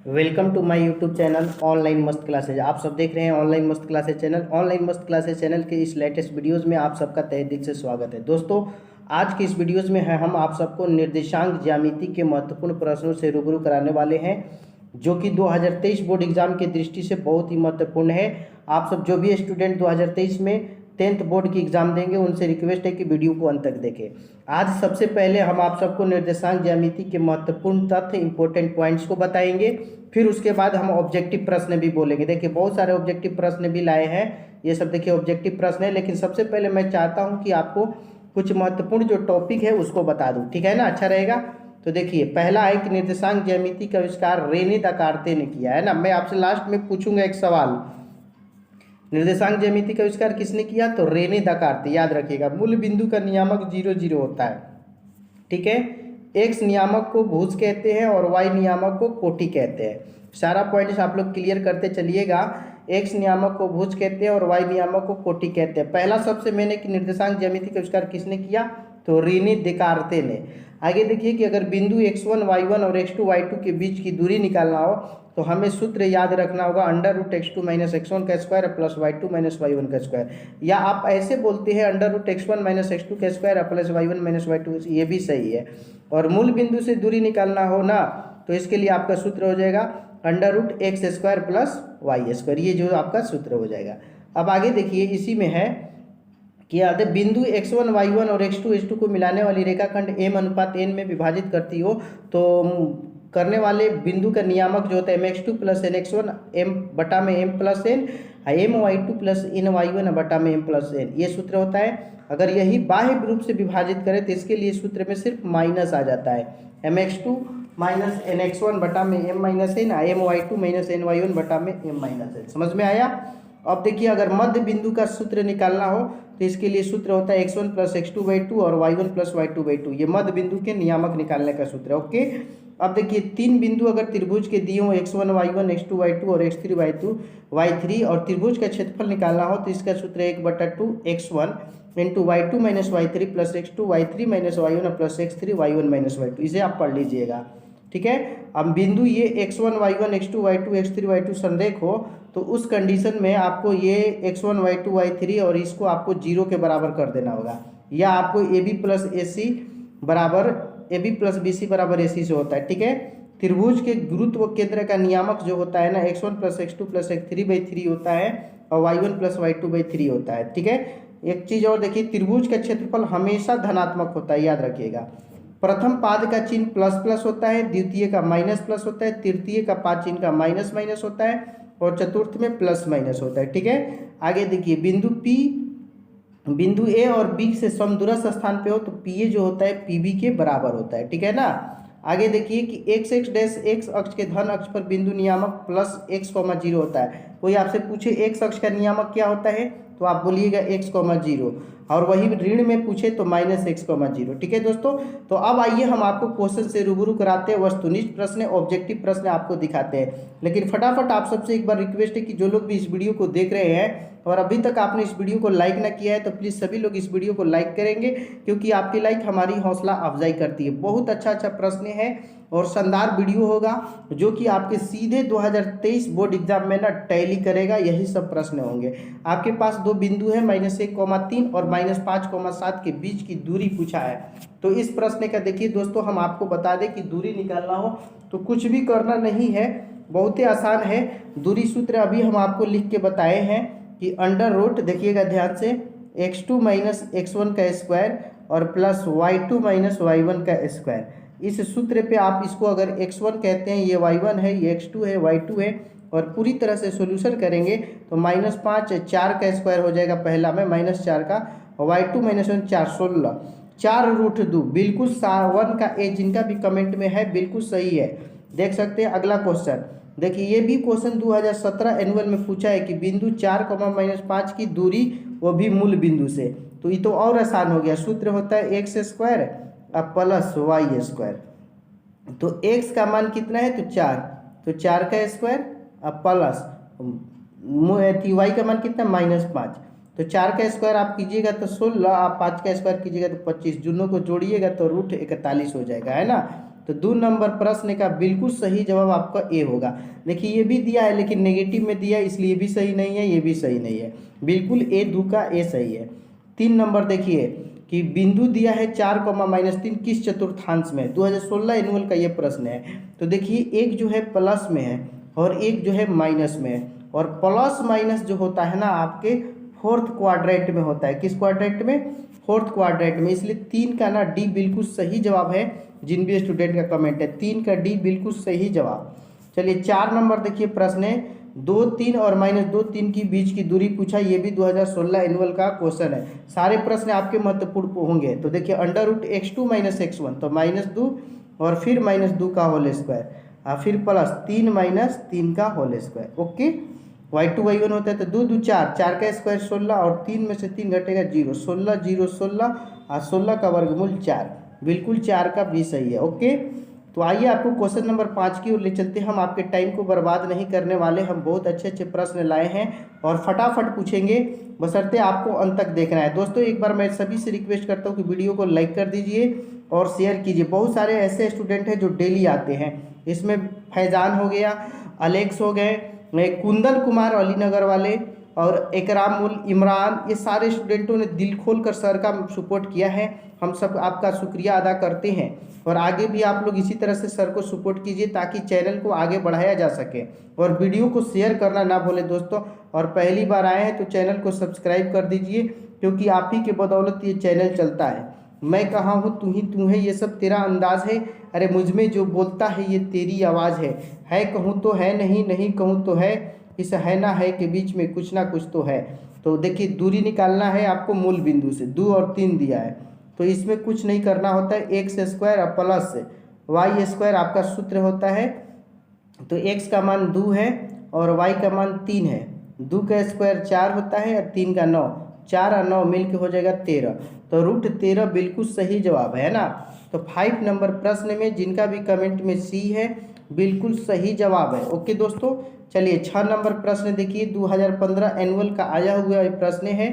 Welcome to my YouTube channel online मस्त classes. आप सब देख रहे हैं ऑनलाइन मस्त क्लासेज चैनल। ऑनलाइन मस्त क्लासेज चैनल के इस लेटेस्ट वीडियोस में आप सबका तहे दिल से स्वागत है। दोस्तों, आज की इस वीडियोस में है हम आप सबको निर्देशांक ज्यामिति के महत्वपूर्ण प्रश्नों से रूबरू कराने वाले हैं, जो कि 2023 बोर्ड एग्जाम की दृष्टि से बहुत ही महत्वपूर्ण है। आप सब जो भी स्टूडेंट 2023 में 10th बोर्ड की एग्जाम देंगे, उनसे रिक्वेस्ट है कि वीडियो को अंत तक देखें। आज सबसे पहले हम आप सबको निर्देशांक ज्यामिति के महत्वपूर्ण तथ्य, इंपॉर्टेंट पॉइंट्स को बताएंगे। फिर उसके बाद हम ऑब्जेक्टिव प्रश्न भी बोलेंगे। देखिए, बहुत सारे ऑब्जेक्टिव प्रश्न भी लाए हैं, ये सब देखिए ऑब्जेक्टिव प्रश्न है। लेकिन सबसे पहले मैं चाहता हूं कि आपको कुछ महत्वपूर्ण जो टॉपिक है उसको बता दूं, ठीक है ना? अच्छा रहेगा। तो देखिए, पहला है कि निर्देशांक ज्यामिति का आविष्कार रेने दकार्ते ने किया है ना। मैं आपसे लास्ट में पूछूंगा एक सवाल, निर्देशांक ज्यामिति का आविष्कार किसने किया? तो रेने दकार्ते। याद रखिएगा, मूल बिंदु का नियामक 0 0 होता है, ठीक है। एक्स नियामक को भुज कहते हैं और वाई नियामक को कोटि कहते हैं। सारा पॉइंट्स आप लोग क्लियर करते चलिएगा। एक्स नियामक को भुज कहते हैं और वाई नियामक को कोटि कहते हैं। पहला सबसे मैंने कि निर्देशांक ज्यामिति का आविष्कार किसने किया? तो रेने देकार्ते ने। आगे देखिए कि अगर बिंदु x1 y1 और x2 y2 के बीच की दूरी निकालना हो तो हमें सूत्र याद रखना होगा √x2 - x1 का स्क्वायर प्लस y2 - y1 का स्क्वायर। या आप ऐसे बोलते हैं √x1 - x2 का स्क्वायर प्लस y1 - y2, ये भी सही है। और मूल बिंदु से दूरी निकालना हो ना, तो इसके लिए आपका सूत्र हो जाएगा √x² प्लस y²। ये जो आपका सूत्र हो जाएगा। अब आगे देखिए, इसी में है कि यदि बिंदु x1 y1 और x2 h2 को मिलाने वाली रेखाखंड m/n में विभाजित करती हो तो करने वाले बिंदु का नियामक जो होता है mx2 + nx1 m/m + n my2 + ny1 m/m + n, ये सूत्र होता है। अगर यही बाह्य रूप से विभाजित करें तो इसके लिए सूत्र में सिर्फ माइनस आ जाता है, mx2 - nx1 m - n my2 - ny1 m - n। समझ में आया? अब देखिए, अगर मध्य बिंदु का सूत्र निकालना हो तो इसके लिए सूत्र होता है x1 + x2/2 और y1 + y2/2। ये मध्य बिंदु के नियामक निकालने का सूत्र है। ओके, अब देखिए, तीन बिंदु अगर त्रिभुज के दिए हो x1 y1 x2 y2 और x3 y3 और त्रिभुज का क्षेत्रफल निकालना हो तो इसका सूत्र है 1/2 x1 × y2 - y3 + x2 y3 - y1 + x3 y1 - y2। इसे आप पढ़ लीजिएगा, ठीक है। अब बिंदु ये x1 y1 x2 y2 x3 y2 संरेख हो तो उस कंडीशन में आपको ये x1 y2 y3 और इसको आपको 0 के बराबर कर देना होगा, या आपको AB + BC = AC से होता है, ठीक है। त्रिभुज के गुरुत्व केंद्र का नियामक जो होता है ना, x1 + x2 + x3/3 होता है और y1 + y2/3 होता है, ठीक है। एक चीज और देखिए, त्रिभुज का क्षेत्रफल हमेशा धनात्मक होता है, याद रखिएगा। प्रथम पाद का चिन्ह प्लस होता है, द्वितीय का माइनस होता है, तृतीय का पाद चिन्ह का माइनस होता है और चतुर्थ में + होता है, ठीक है। आगे देखिए, बिंदु ए और बी से समदूरस्थ स्थान पे हो तो पी ए जो होता है पीबी के बराबर होता है, ठीक है ना। आगे देखिए कि x अक्ष के धन अक्ष पर बिंदु नियामक +x, 0 होता है। कोई आपसे पूछे x अक्ष का नियामक क्या होता है तो आप बोलिएगा x, 0, और वही ऋण में पूछे तो -x, 0, ठीक है दोस्तों। तो अब आइए हम आपको क्वेश्चन से रूबरू कराते हैं, वस्तुनिष्ठ प्रश्न, ऑब्जेक्टिव प्रश्न आपको दिखाते हैं। लेकिन फटाफट आप सबसे एक बार रिक्वेस्ट है कि जो लोग भी इस वीडियो को देख रहे हैं और अभी तक आपने इस वीडियो को लाइक ना किया है तो प्लीज़ सभी लोग इस वीडियो को लाइक करेंगे, क्योंकि आपकी लाइक हमारी हौसला अफजाई करती है। बहुत अच्छा प्रश्न है और शानदार वीडियो होगा जो कि आपके सीधे 2023 बोर्ड एग्जाम में ना टैली करेगा। यही सब प्रश्न होंगे। आपके पास दो बिंदु है, -1,3 और -5,7 के बीच की दूरी पूछा है। तो इस प्रश्न का देखिए दोस्तों, हम आपको बता दें कि दूरी निकालना हो तो कुछ भी करना नहीं है, बहुत ही आसान है। दूरी सूत्र अभी हम आपको लिख के बताए हैं कि √, देखिएगा ध्यान से, x2 - x1 का स्क्वायर और प्लस y2 - y1 का स्क्वायर। इस सूत्र पे आप इसको अगर x1 कहते हैं, ये y1 है, ये x2 है, y2 है, और पूरी तरह से सॉल्यूशन करेंगे तो -5 4 का स्क्वायर हो जाएगा पहला में, -4 का, y2 - 1 4, 16, 4√2। बिल्कुल 1 का ए जिनका भी कमेंट में है बिल्कुल सही है। देख सकते हैं अगला क्वेश्चन। देखिए, ये भी क्वेश्चन 2017 एनुअल में पूछा है कि बिंदु 4, -5 की दूरी, वो भी मूल बिंदु से। तो ये तो और आसान हो गया। सूत्र होता है x² प्लस y²। तो x का मान कितना है तो 4, तो 4 का स्क्वायर प्लस y का मान कितना, -5, तो 4 का स्क्वायर आप कीजिएगा तो 16, आप 5 का स्क्वायर कीजिएगा तो 25, दोनों को जोड़िएगा तो √41 हो जाएगा, है ना। तो 2 नंबर प्रश्न का बिल्कुल सही जवाब आपका ए होगा। देखिए ये भी दिया है लेकिन नेगेटिव में दिया है, इसलिए भी सही नहीं है, ये भी सही नहीं है। बिल्कुल ए 2 का ए सही है। 3 नंबर देखिए कि बिंदु दिया है 4, किस चतुर्थांश में। 2016 एनुअल का ये प्रश्न है। तो देखिए एक जो है प्लस में है और एक जो है माइनस में है, और प्लस माइनस जो होता है ना आपके फोर्थ क्वाड्रेंट में होता है। किस क्वाड्रेंट में? फोर्थ क्वाड्रेंट में। इसलिए 3 का ना डी बिल्कुल सही जवाब है। जिन भी स्टूडेंट का कमेंट है 3 का डी बिल्कुल सही जवाब। चलिए 4 नंबर देखिए प्रश्न है 2, 3 और -2, 3 की बीच की दूरी पूछा। ये भी 2016 एनुअल का क्वेश्चन है। सारे प्रश्न आपके महत्वपूर्ण होंगे। तो देखिए √(x2 - x1) तो -2 और फिर -2 का होल स्क्वायर, फिर प्लस 3 - 3 का whole square. Okay, y2 y1 होता है तो 2 2 4, 4 का स्क्वायर 16 और 3 में से 3 घटेगा 0, 16 0 16 और 16 का वर्गमूल 4। बिल्कुल 4 का भी सही है। ओके, तो आइए आपको क्वेश्चन नंबर 5 की ओर ले चलते हैं। हम आपके टाइम को बर्बाद नहीं करने वाले, हम बहुत अच्छे अच्छे प्रश्न लाए हैं और फटाफट पूछेंगे, बशर्ते आपको अंत तक देखना है। दोस्तों एक बार मैं सभी से रिक्वेस्ट करता हूँ कि वीडियो को लाइक कर दीजिए और शेयर कीजिए। बहुत सारे ऐसे स्टूडेंट हैं जो डेली आते हैं, इसमें फैजान हो गया, अलेक्स हो गए, कुंदन कुमार अलीनगर वाले और एकरामुल इमरान, ये सारे स्टूडेंटों ने दिल खोल कर सर का सपोर्ट किया है। हम सब आपका शुक्रिया अदा करते हैं और आगे भी आप लोग इसी तरह से सर को सपोर्ट कीजिए ताकि चैनल को आगे बढ़ाया जा सके। और वीडियो को शेयर करना ना भूलें दोस्तों। और पहली बार आए हैं तो चैनल को सब्सक्राइब कर दीजिए, क्योंकि आप ही के बदौलत ये चैनल चलता है। मैं कहाँ हूँ तू ही तू है, ये सब तेरा अंदाज है, अरे मुझ में जो बोलता है ये तेरी आवाज़ है कहूँ तो है, नहीं नहीं कहूँ तो है, इस है ना है के बीच में कुछ ना कुछ तो है। तो देखिए दूरी निकालना है आपको मूल बिंदु से, 2 और 3 दिया है तो इसमें कुछ नहीं करना होता है, x² और प्लस y² आपका सूत्र होता है। तो x का मान 2 है और y का मान 3 है। 2 का स्क्वायर 4 होता है और 3 का 9, 4 और 9 मिल के हो जाएगा 13। तो √13 बिल्कुल सही जवाब है ना। तो 5 नंबर प्रश्न में जिनका भी कमेंट में सी है बिल्कुल सही जवाब है। ओके दोस्तों, चलिए 6 नंबर प्रश्न देखिए, 2015 एनुअल का आया हुआ प्रश्न है।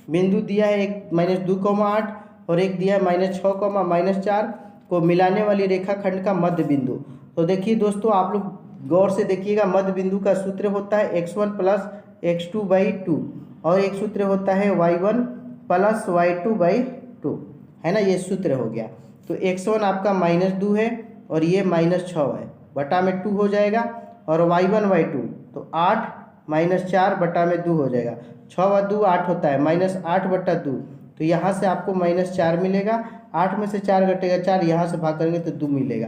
बिंदु दिया है एक -2,8 और एक दिया है -6, -4 को मिलाने वाली रेखाखंड का मध्य बिंदु। तो देखिए दोस्तों आप लोग गौर से देखिएगा, मध्य बिंदु का सूत्र होता है x1 + x2/2 और एक सूत्र होता है y1 + y2/2, है ना, ये सूत्र हो गया। तो x1 आपका -2 है और ये -6 है, बटा में 2 हो जाएगा, और y1 y2 तो 8 - 4 बटा में 2 हो जाएगा। 6 व 2 8 होता है, -8/2, तो यहाँ से आपको -4 मिलेगा। 8 में से 4 घटेगा 4, यहाँ से भाग करेंगे तो 2 मिलेगा।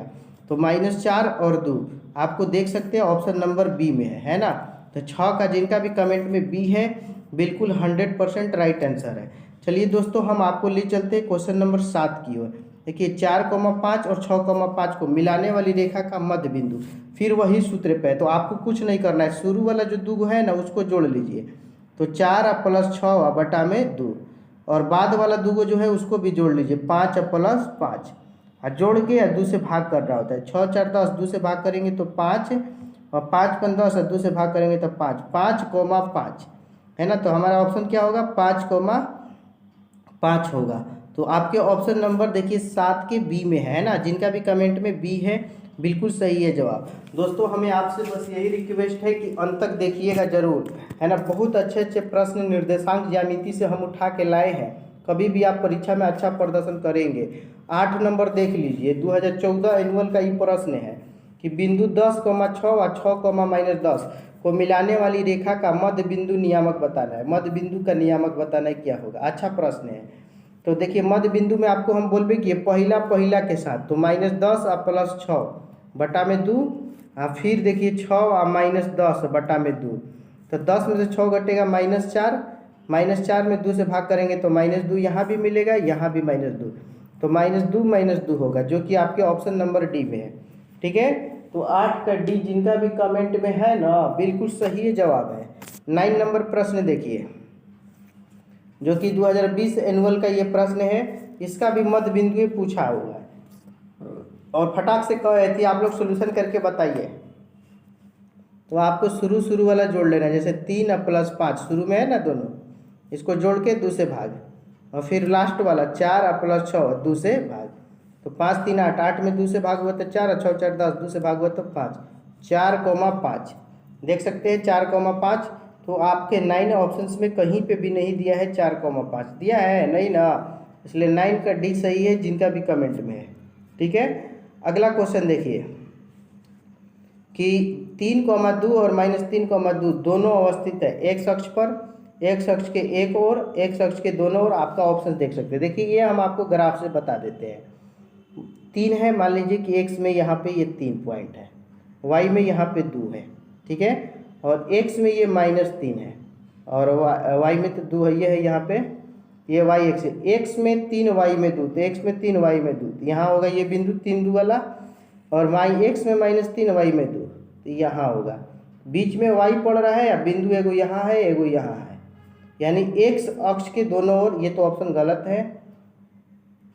तो -4 और 2 आपको देख सकते हैं ऑप्शन नंबर बी में है ना। तो 6 का जिनका भी कमेंट में बी है बिल्कुल 100% राइट आंसर है। चलिए दोस्तों हम आपको ले चलते हैं क्वेश्चन नंबर 7 की ओर। देखिए 4,5 और 6,5 को मिलाने वाली रेखा का मध्य बिंदु, फिर वही सूत्र पे है। तो आपको कुछ नहीं करना है, शुरू वाला जो 2 है ना उसको जोड़ लीजिए। तो 4 + 6 बटा में 2, और बाद वाला 2 जो है उसको भी जोड़ लीजिए, 5 + 5 और जोड़ के 2 से भाग कर रहा होता है। 6 4 10, 2 से भाग करेंगे तो 5 और 5 5 10 और 2 से भाग करेंगे तो 5, 5,5 है ना। तो हमारा ऑप्शन क्या होगा, 5,5 होगा। तो आपके ऑप्शन नंबर देखिए 7 के बी में है ना। जिनका भी कमेंट में बी है बिल्कुल सही है जवाब। दोस्तों हमें आपसे बस यही रिक्वेस्ट है कि अंत तक देखिएगा जरूर, है ना। बहुत अच्छे अच्छे प्रश्न निर्देशांक ज्यामिति से हम उठा के लाए हैं, कभी भी आप परीक्षा में अच्छा प्रदर्शन करेंगे। 8 नंबर देख लीजिए, 2014 एनुअल का ये प्रश्न है कि बिंदु 10,6 और 6,-10 को मिलाने वाली रेखा का मध्य बिंदु नियामक बताना है। मध्य बिंदु का नियामक बताना है, क्या होगा। अच्छा प्रश्न है। तो देखिए मध्य बिंदु में आपको हम बोलबे कि पहला के साथ, तो -10 और +6 बटा में 2, फिर देखिए 6 और -10 बटा में 2, तो 10 में से 6 घटेगा -4, -4 में 2 से भाग करेंगे तो -2 यहाँ भी मिलेगा, यहाँ भी -2, तो -2 होगा, जो कि आपके ऑप्शन नंबर डी में है। ठीक है, तो 8 का डी जिनका भी कमेंट में है ना बिल्कुल सही जवाब है। 9 नंबर प्रश्न देखिए, जो कि 2020 एनुअल का ये प्रश्न है। इसका भी मध्य बिंदु पूछा हुआ है और फटाक से कहे थी आप लोग सोल्यूशन करके बताइए। तो आपको शुरू वाला जोड़ लेना है, जैसे 3 + 5 शुरू में है ना दोनों, इसको जोड़ के 2 से भाग, और फिर लास्ट वाला 4 + 6 2 से भाग, तो 5 3 8, 8 में 2 से भाग हुआ तो 4, 6 4 10, 2 से भाग हुआ तो 5, 4,5 देख सकते हैं 4,5। तो आपके 9 ऑप्शंस में कहीं पे भी नहीं दिया है 4,5, दिया है नहीं ना, इसलिए 9 का डी सही है जिनका भी कमेंट में है। ठीक है, अगला क्वेश्चन देखिए कि 3,2 और -3,2 दोनों अवस्थित है एक अक्ष पर, एक अक्ष के एक ओर, एक अक्ष के दोनों ओर। आपका ऑप्शन देख सकते हैं। देखिए ये हम आपको ग्राफ से बता देते हैं। 3 है, मान लीजिए कि एक्स में यहाँ पे ये 3 पॉइंट है, वाई में यहाँ पे 2 है, ठीक है, और एक्स में ये -3 है, और वाई में तो 2 है, ये है यहाँ पे, ये वाई एक्स है। एक्स में 3 वाई में 2, तो एक्स में 3 वाई में 2, तो यहाँ होगा ये बिंदु 3 2 वाला, और वाई एक्स में -3 वाई में 2, तो यहाँ होगा। बीच में वाई पड़ रहा है या बिंदु एगो यहाँ है एगो यहाँ है, यानी एक्स अक्ष के दोनों ओर, ये तो ऑप्शन गलत है,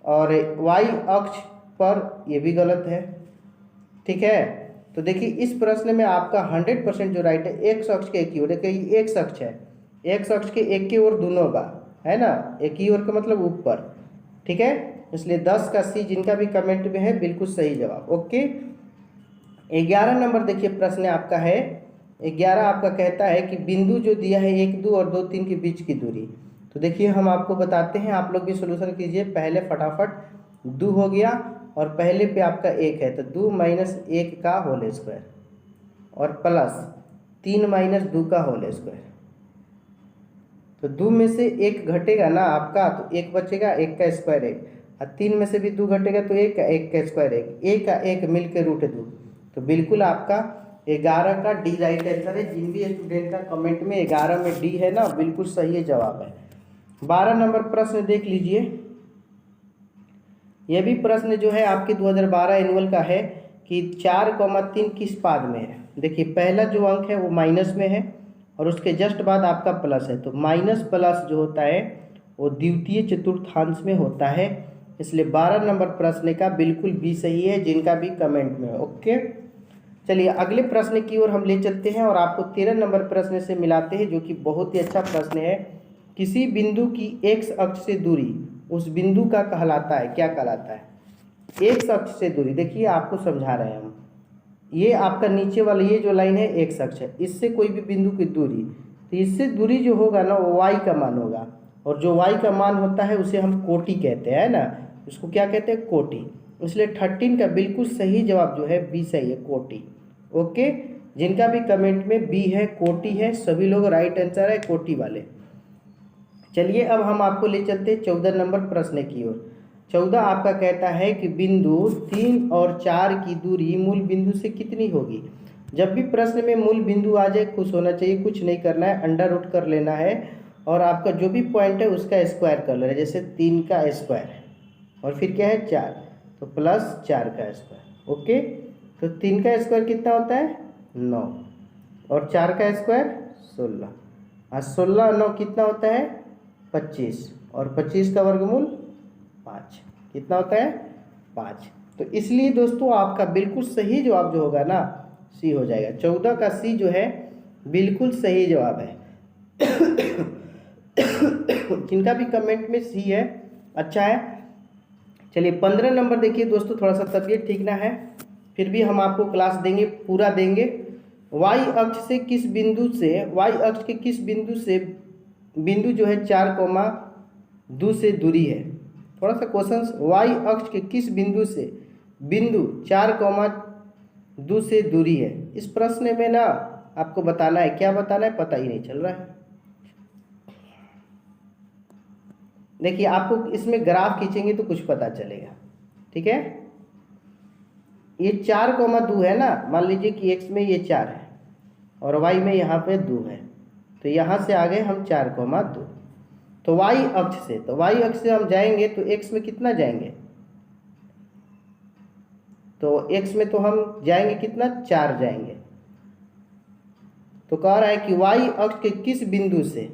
और वाई अक्ष पर ये भी गलत है। ठीक है, तो देखिए इस प्रश्न में आपका 100% जो राइट है एक्स अक्ष के एक ही ओर। देखिए एक्स अक्ष है, एक्स अक्ष के एक की ओर दोनों का है ना, एक ही ओर का मतलब ऊपर। ठीक है, इसलिए 10 का सी जिनका भी कमेंट में है बिल्कुल सही जवाब। ओके, 11 नंबर देखिए प्रश्न आपका है। 11 आपका कहता है कि बिंदु जो दिया है 1 2 और 2 3 के बीच की दूरी। तो देखिए हम आपको बताते हैं, आप लोग भी सोल्यूशन कीजिए। पहले फटाफट 2 हो गया और पहले पे आपका 1 है, तो 2 - 1 का होल स्क्वायर और प्लस 3 - 2 का होल स्क्वायर। तो 2 में से 1 घटेगा ना आपका, तो 1 बचेगा, 1 का स्क्वायर 1, और 3 में से भी 2 घटेगा तो 1 का स्क्वायर 1, 1 का 1 मिल के √2। तो बिल्कुल आपका 11 का डी राइट आंसर है। जिन भी स्टूडेंट का कमेंट में 11 में डी है ना, बिल्कुल सही है जवाब है। 12 नंबर प्रश्न देख लीजिए। यह भी प्रश्न जो है आपके 2012 एनुअल का है कि 4,3 किस पाद में है। देखिए पहला जो अंक है वो माइनस में है और उसके जस्ट बाद आपका प्लस है, तो माइनस प्लस जो होता है वो द्वितीय चतुर्थांश में होता है, इसलिए 12 नंबर प्रश्न का बिल्कुल बी सही है जिनका भी कमेंट में है। ओके, चलिए अगले प्रश्न की ओर हम ले चलते हैं और आपको 13 नंबर प्रश्न से मिलाते हैं, जो कि बहुत ही अच्छा प्रश्न है। किसी बिंदु की एक्स अक्ष से दूरी उस बिंदु का कहलाता है, क्या कहलाता है? एक्स अक्ष से दूरी। देखिए आपको समझा रहे हैं हम, ये आपका नीचे वाला ये जो लाइन है एक्स अक्ष है, इससे कोई भी बिंदु की दूरी, तो इससे दूरी जो होगा ना वो वाई का मान होगा, और जो वाई का मान होता है उसे हम कोटि कहते हैं ना, उसको क्या कहते हैं? कोटि। इसलिए 13 का बिल्कुल सही जवाब जो है बी सही है, कोटि। ओके, जिनका भी कमेंट में बी है, कोटि है, सभी लोग राइट आंसर है कोटि वाले। चलिए अब हम आपको ले चलते हैं 14 नंबर प्रश्न की ओर। 14 आपका कहता है कि बिंदु 3 और 4 की दूरी मूल बिंदु से कितनी होगी। जब भी प्रश्न में मूल बिंदु आ जाए खुश होना चाहिए, कुछ नहीं करना है, अंडर रूट कर लेना है और आपका जो भी पॉइंट है उसका स्क्वायर कर लेना है। जैसे 3 का स्क्वायर है और फिर क्या है 4, तो प्लस 4 का स्क्वायर। ओके, तो 3 का स्क्वायर कितना होता है? 9, और 4 का स्क्वायर 16, और 16 9 कितना होता है? 25, और 25 का वर्गमूल 5, कितना होता है? 5। तो इसलिए दोस्तों आपका बिल्कुल सही जवाब जो होगा ना सी हो जाएगा। 14 का सी जो है बिल्कुल सही जवाब है। जिनका भी कमेंट में सी है अच्छा है। चलिए 15 नंबर देखिए दोस्तों, थोड़ा सा तबीयत ठीक ना है, फिर भी हम आपको क्लास देंगे, पूरा देंगे। वाई अक्ष से किस बिंदु से, वाई अक्ष के किस बिंदु से बिंदु जो है 4,2 से दूरी है। थोड़ा सा क्वेश्चन, वाई अक्ष के किस बिंदु से बिंदु 4,2 से दूरी है। इस प्रश्न में ना आपको बताना है, क्या बताना है पता ही नहीं चल रहा है। देखिए आपको इसमें ग्राफ खींचेंगे तो कुछ पता चलेगा। ठीक है, ये 4,2 है ना, मान लीजिए कि एक्स में ये 4 है और वाई में यहाँ पे 2 है, तो यहाँ से आ गए हम 4,2। तो वाई अक्ष से, तो वाई अक्ष से हम जाएंगे तो एक्स में कितना जाएंगे? तो एक्स में तो हम जाएंगे कितना? 4 जाएंगे। तो कह रहा है कि वाई अक्ष के किस बिंदु से,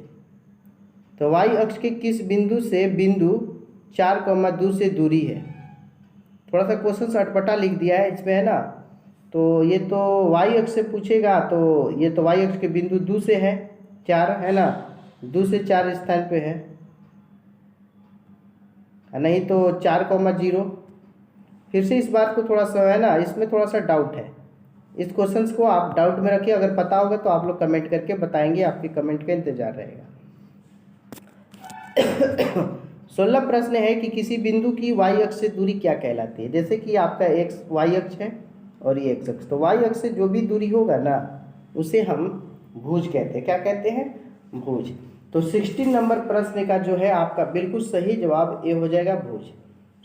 तो वाई अक्ष के किस बिंदु से बिंदु 4,2 से दूरी है। थोड़ा सा क्वेश्चन अटपटा लिख दिया है इसमें है ना, तो ये तो वाई अक्ष से पूछेगा, तो ये तो वाई अक्ष के बिंदु 2 से है 4 है ना, 2 से 4 स्थान पे है, नहीं तो 4,0, फिर से इस बात को थोड़ा सा है ना, इसमें थोड़ा सा डाउट है। इस क्वेश्चंस को आप डाउट में रखिए, अगर पता होगा तो आप लोग कमेंट करके बताएंगे, आपके कमेंट का इंतजार रहेगा। 16 प्रश्न है कि किसी बिंदु की वाई अक्ष से दूरी क्या कहलाती है। जैसे कि आपका एक्स वाई अक्ष है और ये एक्स अक्ष, तो वाई अक्ष से जो भी दूरी होगा ना उसे हम भुज कहते हैं। क्या कहते हैं? भुज। तो 16 नंबर प्रश्न का जो है आपका बिल्कुल सही जवाब ए हो जाएगा, भुज।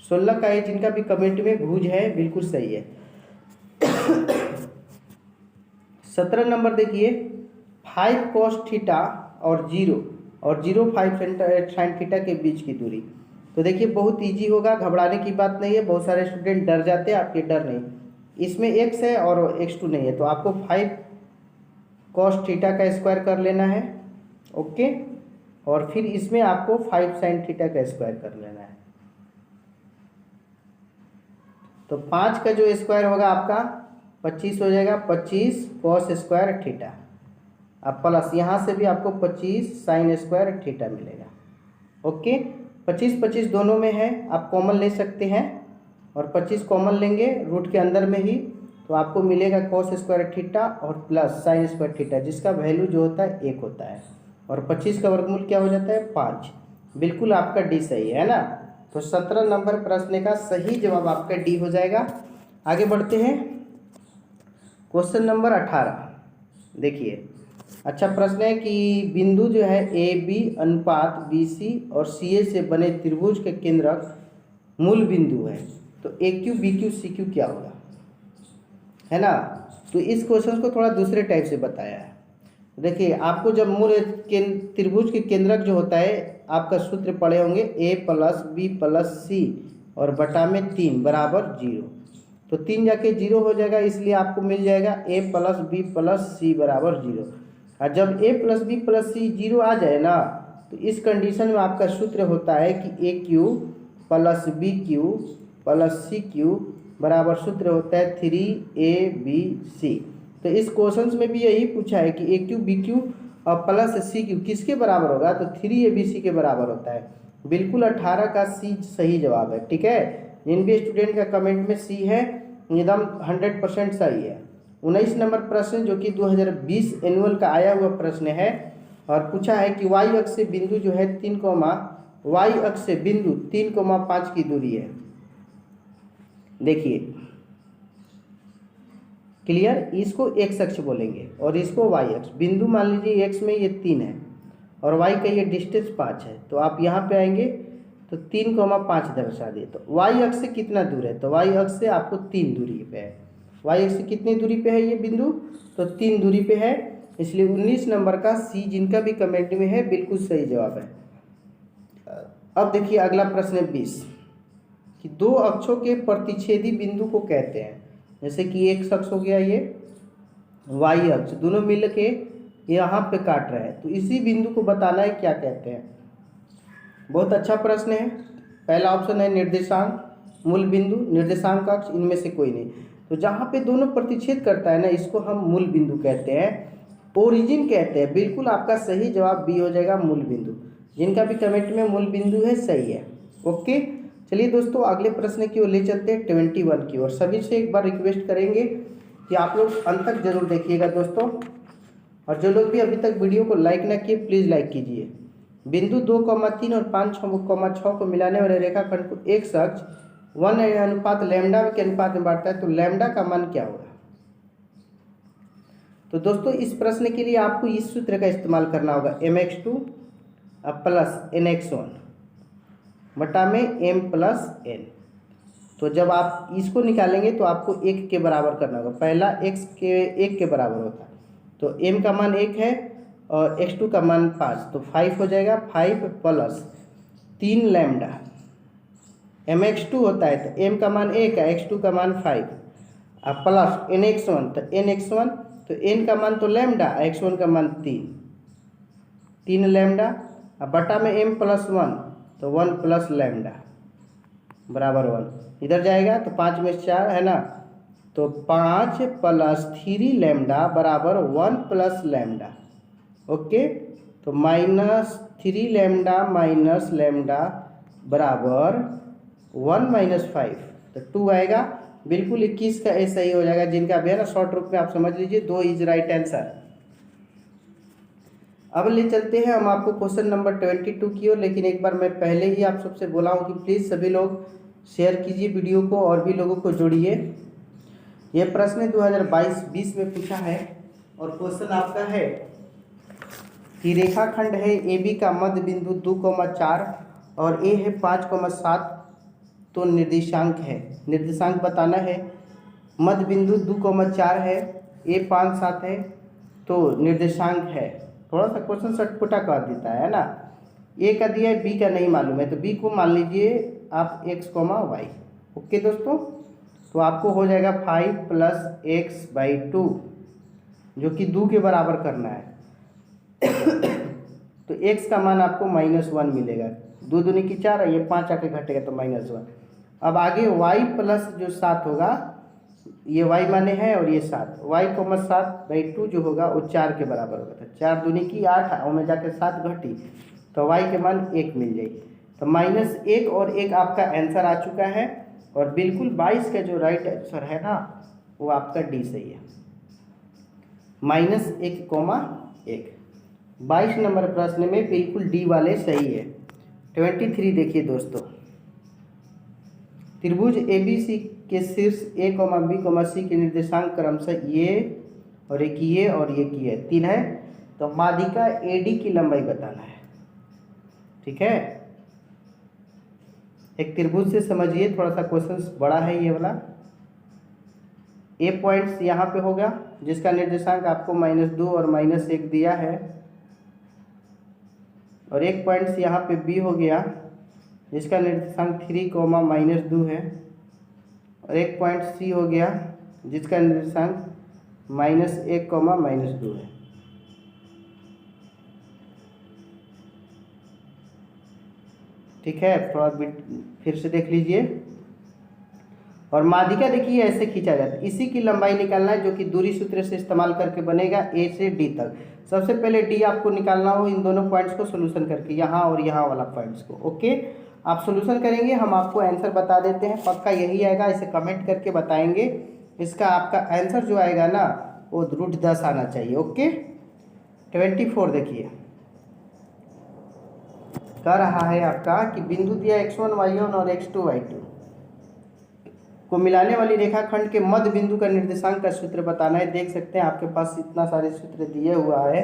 16 का ये जिनका भी कमेंट में भुज है बिल्कुल सही है। 17 नंबर देखिए, 5 cos थीटा और 0 5 sin थीटा के बीच की दूरी। तो देखिए बहुत इजी होगा, घबराने की बात नहीं है। बहुत सारे स्टूडेंट डर जाते हैं, आपके डर नहीं। इसमें x है और x2 नहीं है, तो आपको 5 cos थीटा का स्क्वायर कर लेना है, ओके। और फिर इसमें आपको 5 sin थीटा का स्क्वायर कर लेना है। तो 5 का जो स्क्वायर होगा आपका 25 हो जाएगा, 25 cos स्क्वायर थीटा। अब प्लस यहाँ से भी आपको 25 sin स्क्वायर थीटा मिलेगा, ओके। 25 25 दोनों में है, आप कॉमन ले सकते हैं और 25 कॉमन लेंगे रूट के अंदर में ही, तो आपको मिलेगा cos स्क्वायर थीटा और प्लस sin स्क्वायर थीटा, जिसका वैल्यू जो होता है 1 होता है। और 25 का वर्गमूल क्या हो जाता है? 5। बिल्कुल आपका डी सही है ना। तो 17 नंबर प्रश्न का सही जवाब आपका डी हो जाएगा। आगे बढ़ते हैं, क्वेश्चन नंबर 18 देखिए। अच्छा प्रश्न है कि बिंदु जो है ए बी अनुपात बी सी और सी ए से बने त्रिभुज के केंद्रक मूल बिंदु है, तो a cube b cube c cube क्या होगा, है ना। तो इस क्वेश्चन को थोड़ा दूसरे टाइप से बताया है। देखिए आपको जब मूल त्रिभुज के केंद्रक जो होता है, आपका सूत्र पढ़े होंगे a प्लस बी प्लस सी और बटा में 3 बराबर 0। तो 3 जाके 0 हो जाएगा, इसलिए आपको मिल जाएगा a प्लस बी प्लस सी बराबर 0। और जब a प्लस बी प्लस सी 0 आ जाए ना, तो इस कंडीशन में आपका सूत्र होता है कि a cube plus b cube plus c cube बराबर सूत्र होता है 3abc। तो इस क्वेश्चन में भी यही पूछा है कि ए क्यू बी क्यू और प्लस सी क्यू किसके बराबर होगा, तो 3abc के बराबर होता है। बिल्कुल 18 का सी सही जवाब है, ठीक है। जिन भी स्टूडेंट का कमेंट में सी है एकदम 100% सही है। 19 नंबर प्रश्न जो कि 2020 एनुअल का आया हुआ प्रश्न है और पूछा है कि वाई अक्ष से बिंदु जो है 3,5 की दूरी है। देखिए क्लियर, इसको एक्स अक्ष बोलेंगे और इसको वाई अक्ष। बिंदु मान लीजिए एक्स में ये 3 है और वाई का ये डिस्टेंस 5 है, तो आप यहाँ पे आएंगे तो 3,5 दर्शा दिए। तो वाई अक्ष से कितना दूर है, तो वाई अक्ष से आपको 3 दूरी पे है। वाई अक्ष से कितनी दूरी पे है ये बिंदु, तो 3 दूरी पे है, इसलिए 19 नंबर का सी जिनका भी कमेंट में है बिल्कुल सही जवाब है। अब देखिए अगला प्रश्न 20 कि दो अक्षों के प्रतिच्छेदी बिंदु को कहते हैं। जैसे कि एक अक्ष हो गया ये वाई अक्ष, दोनों मिल के यहाँ पे काट रहे हैं, तो इसी बिंदु को बताना है क्या कहते हैं। बहुत अच्छा प्रश्न है। पहला ऑप्शन है निर्देशांक, मूल बिंदु, निर्देशांक अक्ष, इनमें से कोई नहीं। तो जहाँ पे दोनों प्रतिच्छेद करता है ना, इसको हम मूल बिंदु कहते हैं, ओरिजिन कहते हैं। बिल्कुल आपका सही जवाब बी हो जाएगा, मूल बिंदु। जिनका भी कमेंट में मूल बिंदु है सही है, ओके। चलिए दोस्तों अगले प्रश्न की ओर ले चलते हैं 21 की ओर। सभी से एक बार रिक्वेस्ट करेंगे कि आप लोग अंत तक जरूर देखिएगा दोस्तों, और जो लोग भी अभी तक वीडियो को लाइक ना किए प्लीज़ लाइक कीजिए। बिंदु 2,3 और 5,6 को मिलाने वाले रेखाखंड को एक अक्ष 1 अनुपात लैम्डा के अनुपात में बांटता है, तो लैम्डा का मान क्या होगा। तो दोस्तों इस प्रश्न के लिए आपको इस सूत्र का इस्तेमाल करना होगा, mx2 प्लस nx1 बटा में m प्लस n। तो जब आप इसको निकालेंगे तो आपको 1 के बराबर करना होगा। पहला x के 1 के बराबर होता है, तो m का मान 1 है और x2 का मान 5, तो 5 हो जाएगा। 5 प्लस 3 लैम्डा, mx2 होता है तो m का मान 1 है, x2 का मान 5 और प्लस nx1, तो nx1 तो n का मान तो लैम्डा, x1 का मान 3 लैम्डा बटा में m प्लस 1, तो 1 प्लस लैम्डा बराबर 1। इधर जाएगा तो 5 में 4 है ना, तो 5 प्लस 3 लैम्डा बराबर 1 प्लस लैम्डा, ओके। तो -3 लैम्डा माइनस लैम्डा बराबर 1 - 5, तो 2 आएगा। बिल्कुल 21 का ए सही हो जाएगा। जिनका भी है ना शॉर्ट रूप में आप समझ लीजिए 2 इज राइट आंसर। अब ले चलते हैं हम आपको क्वेश्चन नंबर 22 की ओर। लेकिन एक बार मैं पहले ही आप सबसे बोला हूँ कि प्लीज़ सभी लोग शेयर कीजिए वीडियो को और भी लोगों को जोड़िए। यह प्रश्न 2022-20 में पूछा है और क्वेश्चन आपका है कि रेखाखंड है ए बी का मध्य बिंदु 2,4 और ए है 5,7 तो निर्देशांक है। निर्देशांक बताना है। मध्य बिंदु 2,4 है, ए 5,7 है तो निर्देशांक है। थोड़ा सा क्वेश्चन सटपुटा कर देता है ना। ए का दिया है, बी का नहीं मालूम है तो बी को मान लीजिए आप x, y। ओके दोस्तों, तो आपको हो जाएगा 5 + x/2 जो कि 2 के बराबर करना है। तो x का मान आपको -1 मिलेगा। 2 दूनी की 4 है, ये 5 आके घटेगा तो -1। अब आगे y प्लस जो 7 होगा, ये y माने है और ये 7, y, 7/2 जो होगा वो 4 के बराबर होगा। तो 4 दूनी की 8 और में जाके 7 घटी तो y के मान 1 मिल जाएगी। तो -1 और 1 आपका आंसर आ चुका है। और बिल्कुल 22 का जो राइट आंसर है ना वो आपका डी सही है। -1,1। 22 नंबर प्रश्न में बिल्कुल डी वाले सही है। 23 देखिए दोस्तों, त्रिभुज ABC के शीर्ष A, B, C के निर्देशांक क्रमशः ये और एक ये और एक ये 3 है। तो माध्यिका AD की लंबाई बताना है। ठीक है, एक त्रिभुज से समझिए, थोड़ा सा क्वेश्चन बड़ा है ये वाला। A पॉइंट्स यहाँ पे होगा जिसका निर्देशांक आपको -2 और -1 दिया है, और एक पॉइंट्स यहाँ पे B हो गया जिसका निर्देशांक 3, -2 है, और एक पॉइंट C हो गया जिसका निर्देशांक -1, -2 है। ठीक है, थोड़ा फिर से देख लीजिए। और माध्यिका देखिए ऐसे खींचा जाता है। इसी की लंबाई निकालना है जो कि दूरी सूत्र से इस्तेमाल करके बनेगा A से D तक। सबसे पहले D आपको निकालना हो इन दोनों पॉइंट्स को सोल्यूशन करके, यहाँ और यहाँ वाला पॉइंट्स को। ओके, आप सोल्यूशन करेंगे, हम आपको आंसर बता देते हैं। पक्का यही आएगा, इसे कमेंट करके बताएंगे। इसका आपका आंसर जो आएगा ना वो √10 आना चाहिए। ओके, 24 देखिए, कह रहा है आपका कि बिंदु दिया x1, y1 और x2, y2 को मिलाने वाली रेखाखंड के मध्य बिंदु का निर्देशांक का सूत्र बताना है। देख सकते हैं आपके पास इतना सारे सूत्र दिए हुआ है।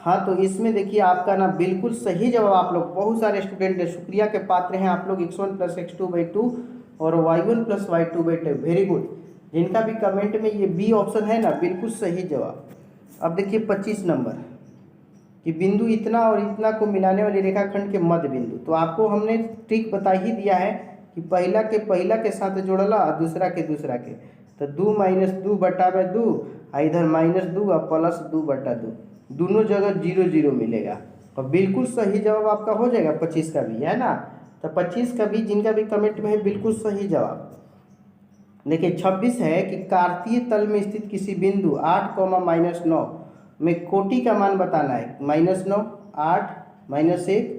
हाँ, तो इसमें देखिए आपका ना बिल्कुल सही जवाब, आप लोग बहुत सारे स्टूडेंट शुक्रिया के पात्र हैं आप लोग। x1 + x2/2 और y1 + y2/2, वेरी गुड। जिनका भी कमेंट में ये बी ऑप्शन है ना बिल्कुल सही जवाब। अब देखिए 25 नंबर कि बिंदु इतना और इतना को मिलाने वाली रेखाखंड के मध्य बिंदु। तो आपको हमने ट्रिक बता ही दिया है कि पहला के साथ जोड़ला और दूसरा के तो 2 - 2/2 इधर -2 और +2/2, दोनों जगह 0 0 मिलेगा। और बिल्कुल सही जवाब आपका हो जाएगा 25 का भी, है ना। तो 25 का भी जिनका भी कमेंट में है बिल्कुल सही जवाब। देखिए 26 है कि कार्तीय तल में स्थित किसी बिंदु 8, -9 में कोटि का मान बताना है। -9, 8, -1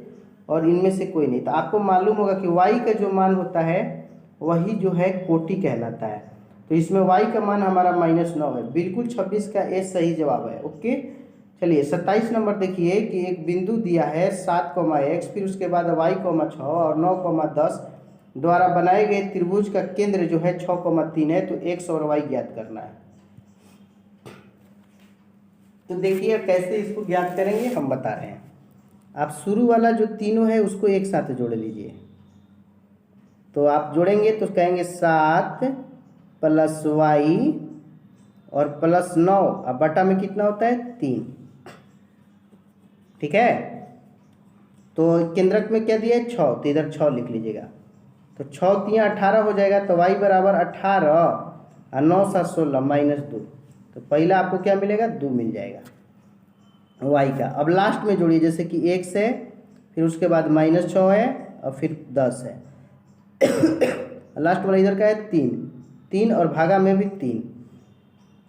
और इनमें से कोई नहीं। तो आपको मालूम होगा कि y का जो मान होता है वही जो है कोटि कहलाता है। तो इसमें y का मान हमारा -9 है। बिल्कुल 26 का ए सही जवाब है। ओके, चलिए 27 नंबर देखिए कि एक बिंदु दिया है 7, x, फिर उसके बाद y, 6 और 9, 10 द्वारा बनाए गए त्रिभुज का केंद्र जो है 6, 3 है। तो x और y ज्ञात करना है। तो देखिए कैसे इसको ज्ञात करेंगे हम बता रहे हैं। आप शुरू वाला जो तीनों है उसको एक साथ जोड़ लीजिए। तो आप जोड़ेंगे तो कहेंगे 7 + y और +9, अब बटा में कितना होता है 3। ठीक है, तो केंद्रक में क्या दिया है 6, तो इधर 6 लिख लीजिएगा। तो 6 × 3 = 18 हो जाएगा। तो y बराबर 18 और 9 × 7 = 16 -2। तो पहला आपको क्या मिलेगा 2 मिल जाएगा y का। अब लास्ट में जोड़िए, जैसे कि x है, फिर उसके बाद -6 है और फिर 10 है। लास्ट वाला इधर का है 3 और भागा में भी 3।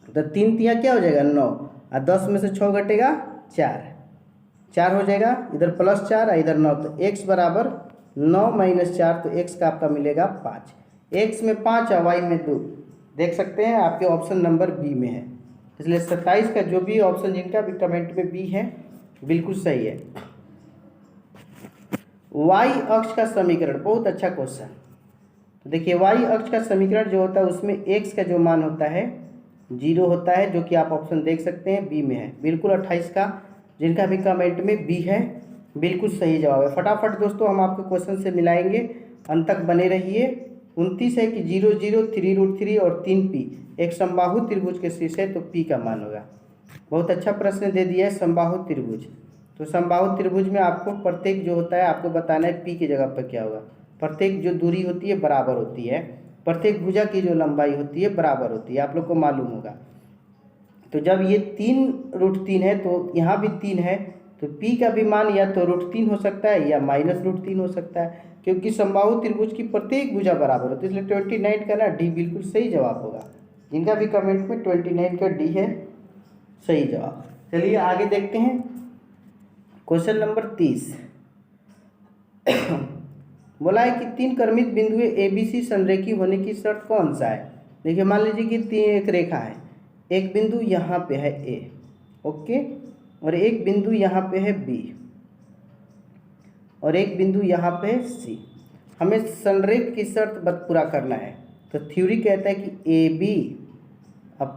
तो 3 × 3 क्या हो जाएगा 9 और 10 में से 6 घटेगा 4 हो जाएगा। इधर +4 और इधर 9, तो x बराबर 9 माइनस 4 तो x का आपका मिलेगा 5। x में 5 है, y में 2। देख सकते हैं आपके ऑप्शन नंबर बी में है, इसलिए 27 का जो भी ऑप्शन जिनका भी कमेंट में बी है बिल्कुल सही है। y अक्ष का समीकरण, बहुत अच्छा क्वेश्चन। तो देखिए y अक्ष का समीकरण जो होता है उसमें x का जो मान होता है 0 होता है, जो कि आप ऑप्शन देख सकते हैं बी में है बिल्कुल। 28 का जिनका भी कमेंट में बी है बिल्कुल सही जवाब है। फटाफट दोस्तों हम आपके क्वेश्चन से मिलाएंगे, अंत तक बने रहिए। 29 है कि 0 0 3√3 और 3p एक समबाहु त्रिभुज के शीर्ष है, तो p का मान होगा। बहुत अच्छा प्रश्न दे दिया है समबाहु त्रिभुज। तो समबाहु त्रिभुज में आपको प्रत्येक जो होता है आपको बताना है p की जगह पर क्या होगा। प्रत्येक जो दूरी होती है बराबर होती है, प्रत्येक भुजा की जो लंबाई होती है बराबर होती है, आप लोग को मालूम होगा। तो जब ये 3√3 है तो यहाँ भी 3 है, तो p का भी मान या तो √3 हो सकता है या -√3 हो सकता है, क्योंकि समबाहु त्रिभुज की प्रत्येक भुजा बराबर होती है। इसलिए 29 का ना डी बिल्कुल सही जवाब होगा। जिनका भी कमेंट में 29 का डी है सही जवाब। चलिए आगे देखते हैं क्वेश्चन नंबर 30। बोला है कि 3 क्रमित बिंदुएं ABC संरेखी होने की शर्त कौन सा है। देखिए मान लीजिए कि एक रेखा है, एक बिंदु यहाँ पे है A, ओके, और एक बिंदु यहाँ पे है B, और एक बिंदु यहाँ पे है C। हमें संरेख की शर्त पूरा करना है। तो थ्योरी कहता है कि AB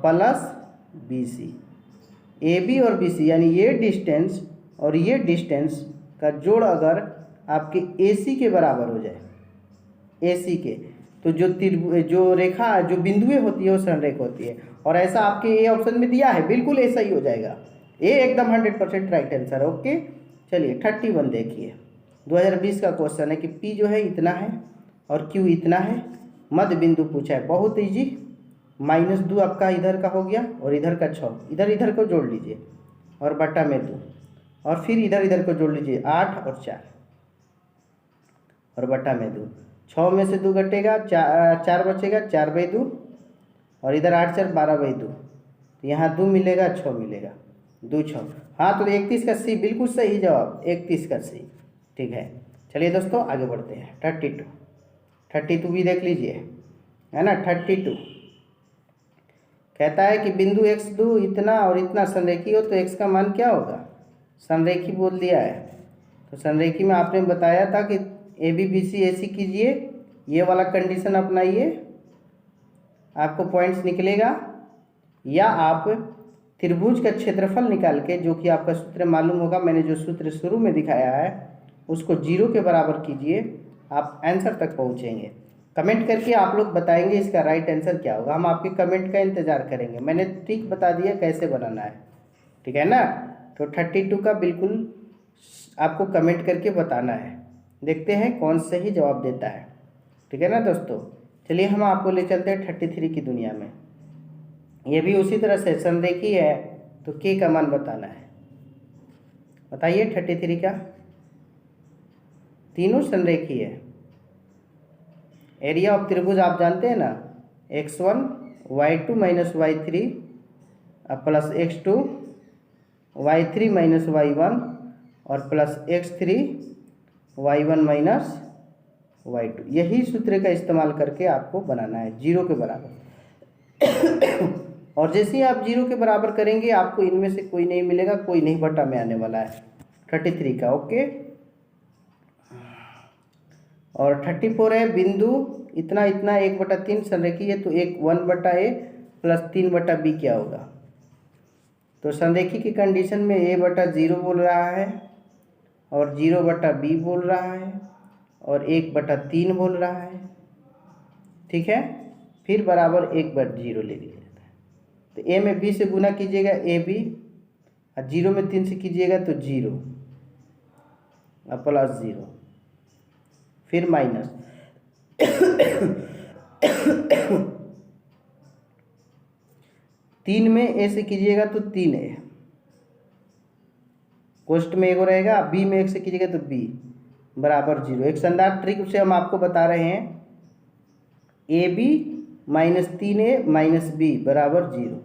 प्लस BC, AB और BC यानी ये डिस्टेंस और ये डिस्टेंस का जोड़ अगर आपके AC के बराबर हो जाए, AC के, तो जो रेखा जो बिंदुएं होती है वो संरेख होती है। और ऐसा आपके ए ऑप्शन में दिया है, बिल्कुल ऐसा ही हो जाएगा। ए एकदम 100% राइट आंसर है। ओके चलिए 31 देखिए, 2020 का क्वेश्चन है कि P जो है इतना है और Q इतना है, मध्य बिंदु पूछा है। बहुत ईजी, -2 आपका इधर का हो गया और इधर का 6, इधर को जोड़ लीजिए और बटा में 2, और फिर इधर को जोड़ लीजिए 8 और 4 और बटा में 2। 6 में से 2 घटेगा, 4 बचेगा, 4/2, और इधर 8 4 12/2, तो यहाँ 2 मिलेगा, 6 मिलेगा, 2 6। हाँ तो 31 का सी बिल्कुल सही जवाब, 31 का सी। ठीक है चलिए दोस्तों आगे बढ़ते हैं। 32 भी देख लीजिए, है ना। 32 कहता है कि बिंदु x2 इतना और इतना संरेखी हो तो x का मान क्या होगा। संरेखी बोल दिया है, तो संरेखी में आपने बताया था कि ABBC AC कीजिए, ये वाला कंडीशन अपनाइए, आपको पॉइंट्स निकलेगा। या आप त्रिभुज का क्षेत्रफल निकाल के, जो कि आपका सूत्र मालूम होगा, मैंने जो सूत्र शुरू में दिखाया है उसको 0 के बराबर कीजिए, आप आंसर तक पहुंचेंगे। कमेंट करके आप लोग बताएंगे इसका राइट आंसर क्या होगा, हम आपके कमेंट का इंतज़ार करेंगे। मैंने ट्रिक बता दिया कैसे बनाना है, ठीक है ना। तो 32 का बिल्कुल आपको कमेंट करके बताना है, देखते हैं कौन सही जवाब देता है, ठीक है ना दोस्तों। चलिए हम आपको ले चलते हैं 33 की दुनिया में। ये भी उसी तरह से संरेखी है, तो के का मान बताना है। बताइए 33 का, तीनों संरेखी है। एरिया ऑफ त्रिभुज आप जानते हैं ना, x1 y2 minus y3 plus x2 y3 minus y1 और plus x3 y1 minus y2। यही सूत्र का इस्तेमाल करके आपको बनाना है 0 के बराबर। और जैसे ही आप 0 के बराबर करेंगे आपको इनमें से कोई नहीं मिलेगा, कोई नहीं बटा में आने वाला है 33 का। ओके, और 34 है बिंदु इतना इतना 1/3 संरेखी है, तो 1/a प्लस 3/b क्या होगा। तो संरेखी की कंडीशन में a/0 बोल रहा है और 0/b बोल रहा है और 1/3 बोल रहा है, ठीक है। फिर बराबर 1/0 ले लिया जाता है। तो a में b से गुना कीजिएगा ab, और 0 में 3 से कीजिएगा तो 0 और प्लस 0, फिर माइनस 3 में a से कीजिएगा तो 3a, कोष्ट में 1 रहेगा, b में 1 से कीजिएगा तो b बराबर 0। एक शानदार ट्रिक से हम आपको बता रहे हैं, ab minus 3a minus b बराबर 0।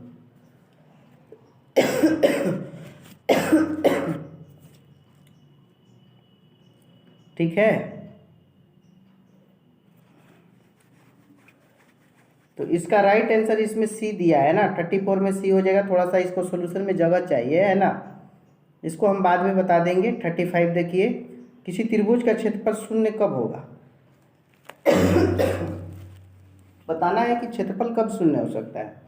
ठीक है, तो इसका राइट आंसर इसमें सी दिया है ना, 34 में सी हो जाएगा। थोड़ा सा इसको सोल्यूशन में जगह चाहिए है ना, इसको हम बाद में बता देंगे। 35 देखिए, किसी त्रिभुज का क्षेत्रफल शून्य कब होगा? बताना है कि क्षेत्रफल कब शून्य हो सकता है।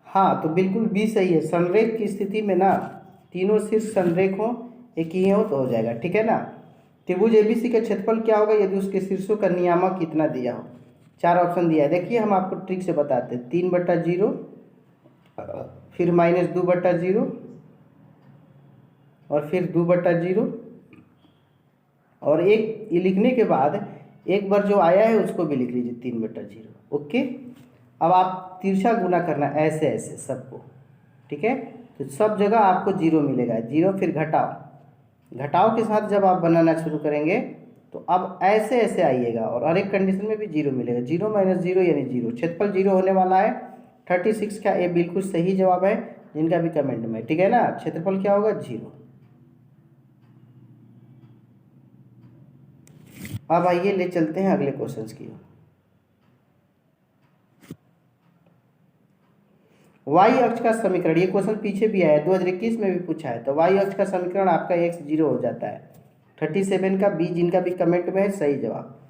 हाँ, तो बिल्कुल बी सही है। संरेख की स्थिति में ना तीनों शीर्ष संरेख हो, एक ही हो तो हो जाएगा, ठीक है ना। त्रिभुज एबीसी का क्षेत्रफल क्या होगा यदि उसके शीर्षों का नियामक कितना दिया हो? 4 ऑप्शन दिया है। देखिए हम आपको ट्रिक से बताते हैं। 3/0, फिर -2/0, और फिर 2/0, और एक ये लिखने के बाद एक बार जो आया है उसको भी लिख लीजिए 3/0। ओके, अब आप तिरछा गुना करना ऐसे ऐसे सबको, ठीक है। तो सब जगह आपको 0 मिलेगा, 0 फिर घटाओ, घटाओ के साथ जब आप बनाना शुरू करेंगे तो अब ऐसे ऐसे आइएगा, और हर एक कंडीशन में भी 0 मिलेगा। 0 - 0 यानी 0। क्षेत्रफल 0 होने वाला है। 36 का ए बिल्कुल सही जवाब है, जिनका भी कमेंट में, ठीक है ना। क्षेत्रफल क्या होगा? 0। अब आइए ले चलते हैं अगले क्वेश्चंस की ओर। वाई अक्ष का समीकरण, ये क्वेश्चन पीछे भी आया है, 2021 में भी पूछा है। तो वाई अक्ष का समीकरण आपका x 0 हो जाता है। 37 का बी, जिनका भी कमेंट में है, सही जवाब।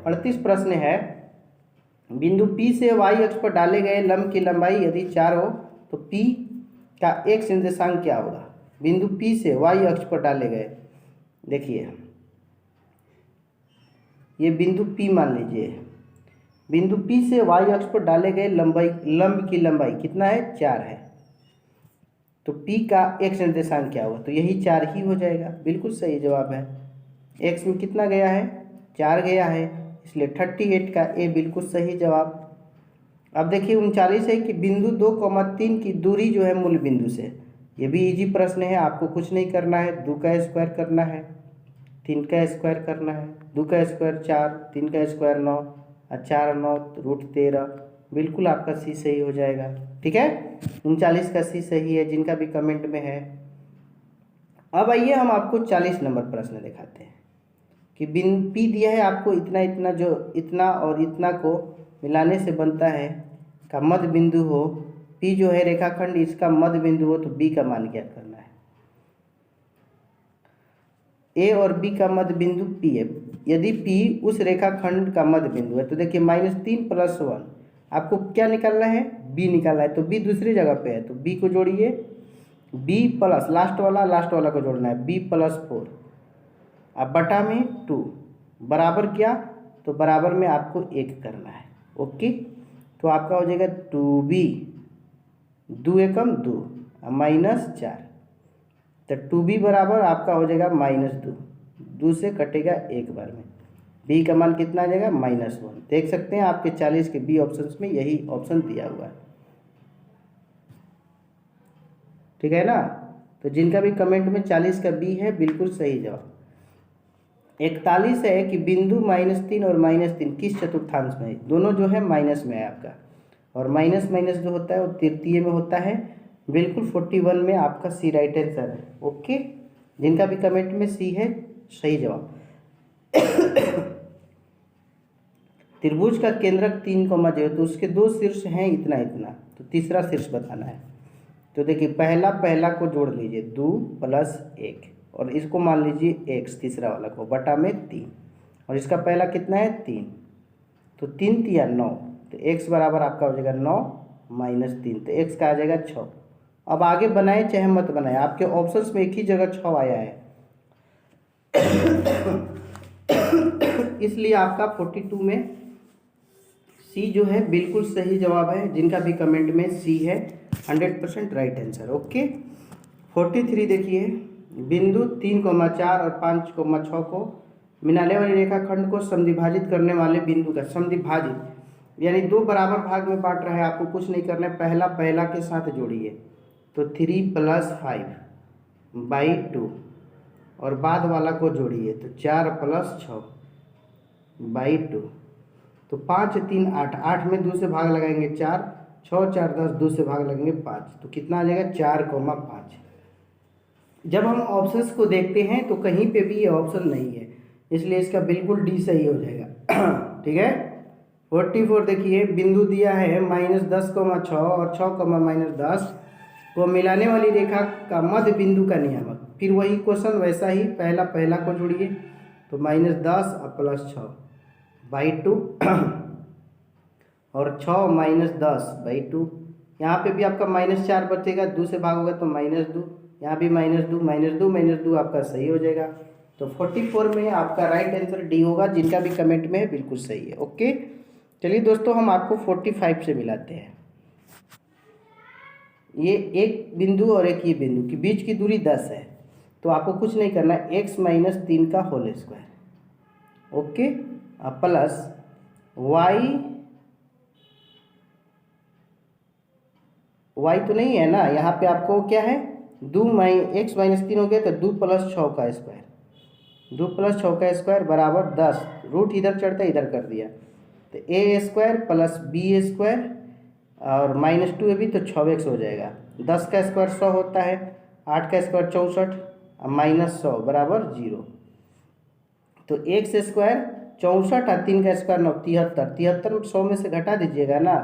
38 प्रश्न है, बिंदु P से y अक्ष पर डाले गए लंब की लंबाई यदि 4 हो तो P का x निर्देशांक क्या होगा? बिंदु P से y अक्ष पर डाले गए, देखिए ये बिंदु P मान लीजिए, बिंदु P से y अक्ष पर डाले गए लंब की लंबाई कितना है? 4 है। तो P का x निर्देशांक क्या होगा? तो यही 4 ही हो जाएगा, बिल्कुल सही जवाब है। x में कितना गया है? 4 गया है, इसलिए 38 का ए बिल्कुल सही जवाब। अब देखिए 39 है कि बिंदु 2,3 की दूरी जो है मूल बिंदु से, ये भी इजी प्रश्न है, आपको कुछ नहीं करना है। 2 का स्क्वायर करना है, 3 का स्क्वायर करना है, 2 का स्क्वायर 4, 3 का स्क्वायर 9, और 4 9 √13, बिल्कुल आपका सी सही हो जाएगा, ठीक है। 39 का सी सही है, जिनका भी कमेंट में है। अब आइए हम आपको 40 नंबर प्रश्न दिखाते हैं कि बिंदु P दिया है आपको इतना इतना, जो इतना और इतना को मिलाने से बनता है का मध्य बिंदु हो। P जो है रेखाखंड, इसका मध्य बिंदु हो तो B का मान ज्ञात करना है। A और B का मध्य बिंदु P है। यदि P उस रेखाखंड का मध्य बिंदु है तो देखिए -3 + 1, आपको क्या निकालना है? B निकालना है। तो B दूसरी जगह पे है, तो B को जोड़िए, B प्लस लास्ट वाला को जोड़ना है, B + 4, अब बटा में 2, बराबर क्या? तो बराबर में आपको 1 करना है। ओके, तो आपका हो जाएगा 2B, 2 एकम 2, -4, तो 2B बराबर आपका हो जाएगा -2, 2 से कटेगा एक बार में। B का मान कितना आ जाएगा? -1। देख सकते हैं आपके 40 के बी ऑप्शन में यही ऑप्शन दिया हुआ है, ठीक है ना। तो जिनका भी कमेंट में 40 का बी है, बिल्कुल सही जवाब। 41 है कि बिंदु -3 और -3 किस चतुर्थांश में है? दोनों जो है माइनस में है आपका, और माइनस माइनस जो होता है वो तृतीय में होता है, बिल्कुल 41 में आपका सी राइट आंसर है। ओके, जिनका भी कमेंट में सी है, सही जवाब। त्रिभुज का केंद्रक 3,0, तो उसके 2 शीर्ष हैं इतना इतना, तो तीसरा शीर्ष बताना है। तो देखिए पहला को जोड़ लीजिए, 2 + 1, और इसको मान लीजिए x, तीसरा वाला को बटा में 3, और इसका पहला कितना है? 3, तो 3 × 3 = 9, तो x बराबर आपका हो जाएगा 9 - 3, तो x का आ जाएगा 6। अब आगे बनाए चाहे मत बनाए, आपके ऑप्शंस में एक ही जगह 6 आया है, इसलिए आपका 42 में सी जो है बिल्कुल सही जवाब है। जिनका भी कमेंट में सी है, 100% राइट आंसर। ओके, 43 देखिए, बिंदु 3,4 और 5,6 को मिलाने वाली रेखाखंड को समद्विभाजित करने वाले बिंदु का समद्विभाजित यानी 2 बराबर भाग में बांट रहा है। आपको कुछ नहीं करना है, पहला के साथ जोड़िए, तो 3 + 5/2, और बाद वाला को जोड़िए तो 4 + 6/2, तो 5 3 8, 8 में 2 से भाग लगाएंगे 4, 6 4 10, 2 से भाग लगेंगे 5, तो कितना आ जाएगा? 4,5। जब हम ऑप्शंस को देखते हैं तो कहीं पे भी ये ऑप्शन नहीं है, इसलिए इसका बिल्कुल डी सही हो जाएगा। ठीक है। 44 देखिए बिंदु दिया है -10,6 और 6,-10 को मिलाने वाली रेखा का मध्य बिंदु का नियामक। फिर वही क्वेश्चन वैसा ही पहला को जोड़िए, तो -10 और +6/2 और 6 - 10/2। यहाँ पे भी आपका -4 बचेगा, 2 से भाग होगा तो -2, यहाँ भी -2 -2 आपका सही हो जाएगा। तो 44 में आपका राइट आंसर डी होगा। जिनका भी कमेंट में है बिल्कुल सही है। ओके, चलिए दोस्तों हम आपको 45 से मिलाते हैं। ये एक बिंदु और एक ये बिंदु के बीच की दूरी 10 है, तो आपको कुछ नहीं करना, x - 3 का whole square, okay, plus y तो नहीं है ना, यहाँ पे आपको क्या है, x - 3 हो गया तो 2 + 6 का स्क्वायर, 2 + 6 का स्क्वायर बराबर 10, रूट इधर चढ़ता इधर कर दिया, तो a² + b² और -2 है भी तो 6x हो जाएगा। 10 का स्क्वायर 100 होता है, 8 का स्क्वायर 64 और -100 बराबर 0। तो x² 64 और 3 का स्क्वायर 9 73, 73 100 में से घटा दीजिएगा ना,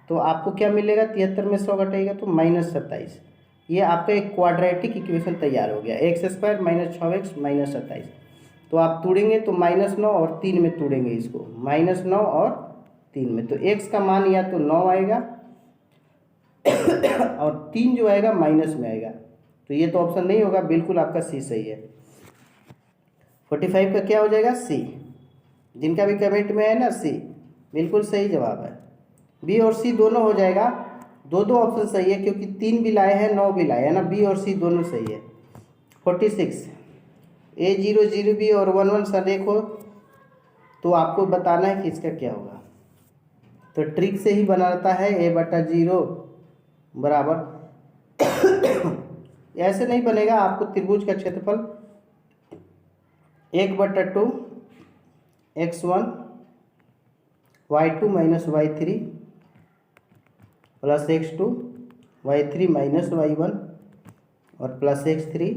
तो आपको क्या मिलेगा, 73 में 100 घटाएगा तो -27। ये आपका एक क्वाड्रेटिक इक्वेशन तैयार हो गया, x² -6x -27। तो आप तोड़ेंगे तो -9 और 3 में तोड़ेंगे इसको, -9 और 3 में, तो x का मान या तो 9 आएगा और 3 जो आएगा माइनस में आएगा, तो ये तो ऑप्शन नहीं होगा, बिल्कुल आपका सी सही है। 45 का क्या हो जाएगा, सी। जिनका भी कमेंट में है ना सी, बिल्कुल सही जवाब है। बी और सी दोनों हो जाएगा, दो ऑप्शन सही है क्योंकि 3 भी लाए हैं 9 भी लाए हैं ना, बी और सी दोनों सही है। 46 A0 0B और 1 1 संरेख हो तो आपको बताना है कि इसका क्या होगा। तो ट्रिक से ही बनाता है, A/0 बराबर ऐसे नहीं बनेगा, आपको त्रिभुज का क्षेत्रफल 1/2 x1 y2 - y3 + x2 y3 - y1 और +x3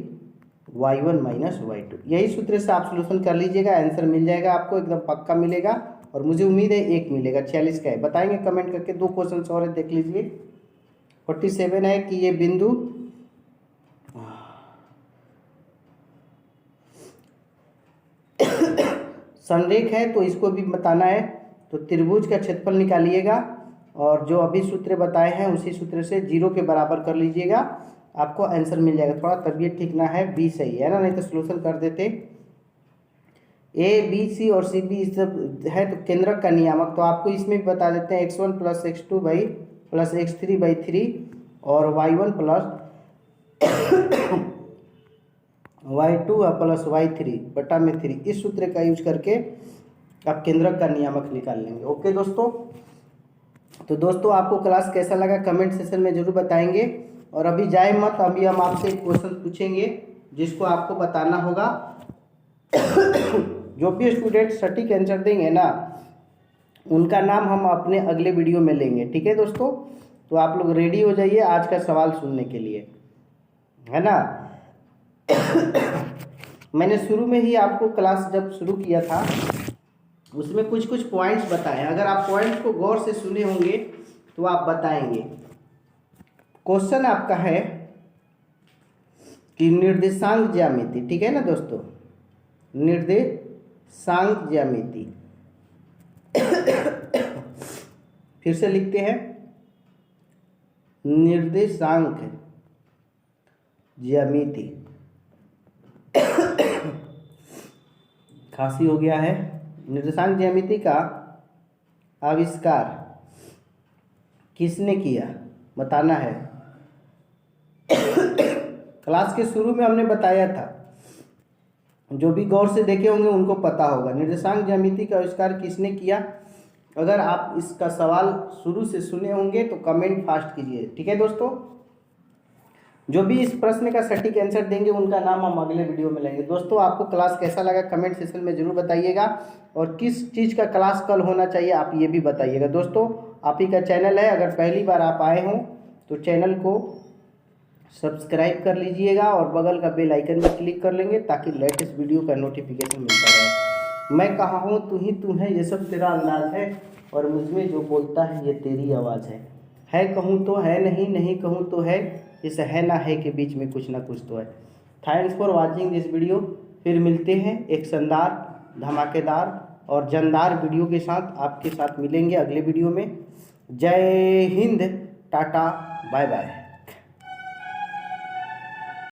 y1 - y2। यही सूत्र से आप सॉल्यूशन कर लीजिएगा, आंसर मिल जाएगा आपको, एकदम पक्का मिलेगा। और मुझे उम्मीद है 1 मिलेगा, 46 का है, बताएंगे कमेंट करके। 2 क्वेश्चन और है, देख लीजिए। 47 है कि ये बिंदु संरेख है, तो इसको भी बताना है, तो त्रिभुज का क्षेत्रफल निकालिएगा और जो अभी सूत्र बताए हैं उसी सूत्र से 0 के बराबर कर लीजिएगा, आपको आंसर मिल जाएगा। थोड़ा तबीयत ठीक ना है, बी सही है ना, नहीं तो सॉल्यूशन कर देते। ए बी सी और सी बी सब है तो केंद्रक का नियामक, तो आपको इसमें भी बता देते हैं, x1 + x2 + x3/3 और y1 y2 + y3/3, इस सूत्र का यूज करके आप केंद्रक का नियामक निकाल लेंगे। ओके दोस्तों, तो दोस्तों आपको क्लास कैसा लगा कमेंट सेक्शन में जरूर बताएंगे। और अभी जाए मत, अभी हम आपसे एक क्वेश्चन पूछेंगे जिसको आपको बताना होगा। जो भी स्टूडेंट सटीक आंसर देंगे ना, उनका नाम हम अपने अगले वीडियो में लेंगे, ठीक है दोस्तों। तो आप लोग रेडी हो जाइए आज का सवाल सुनने के लिए, है ना। मैंने शुरू में ही आपको क्लास जब शुरू किया था उसमें कुछ पॉइंट्स बताए, अगर आप पॉइंट्स को गौर से सुने होंगे तो आप बताएंगे। क्वेश्चन आपका है कि निर्देशांक ज्यामिति, ठीक है ना दोस्तों, निर्देशांक ज्यामिति। फिर से लिखते हैं, निर्देशांक ज्यामिति। खांसी हो गया है। निर्देशांक ज्यामिति का आविष्कार किसने किया बताना है। क्लास के शुरू में हमने बताया था, जो भी गौर से देखे होंगे उनको पता होगा निर्देशांक ज्यामिति का आविष्कार किसने किया। अगर आप इसका सवाल शुरू से सुने होंगे तो कमेंट फास्ट कीजिए, ठीक है दोस्तों। जो भी इस प्रश्न का सटीक आंसर देंगे उनका नाम हम अगले वीडियो में लेंगे। दोस्तों आपको क्लास कैसा लगा कमेंट सेक्शन में जरूर बताइएगा, और किस चीज़ का क्लास कल होना चाहिए आप ये भी बताइएगा। दोस्तों आप ही का चैनल है, अगर पहली बार आप आए हों तो चैनल को सब्सक्राइब कर लीजिएगा और बगल का बेल आइकन भी क्लिक कर लेंगे ताकि लेटेस्ट वीडियो का नोटिफिकेशन मिलता रहे। मैं कहाँ हूँ तू है, ये सब तेरा अंदाज है, और मुझमें जो बोलता है ये तेरी आवाज़ है कहूँ तो है नहीं, नहीं कहूँ तो है, इस है ना है के बीच में कुछ ना कुछ तो है। Thanks for watching this video. फिर मिलते हैं एक शानदार, धमाकेदार और जानदार वीडियो के साथ, आपके साथ मिलेंगे अगले वीडियो में। जय हिंद, टाटा, बाय बाय।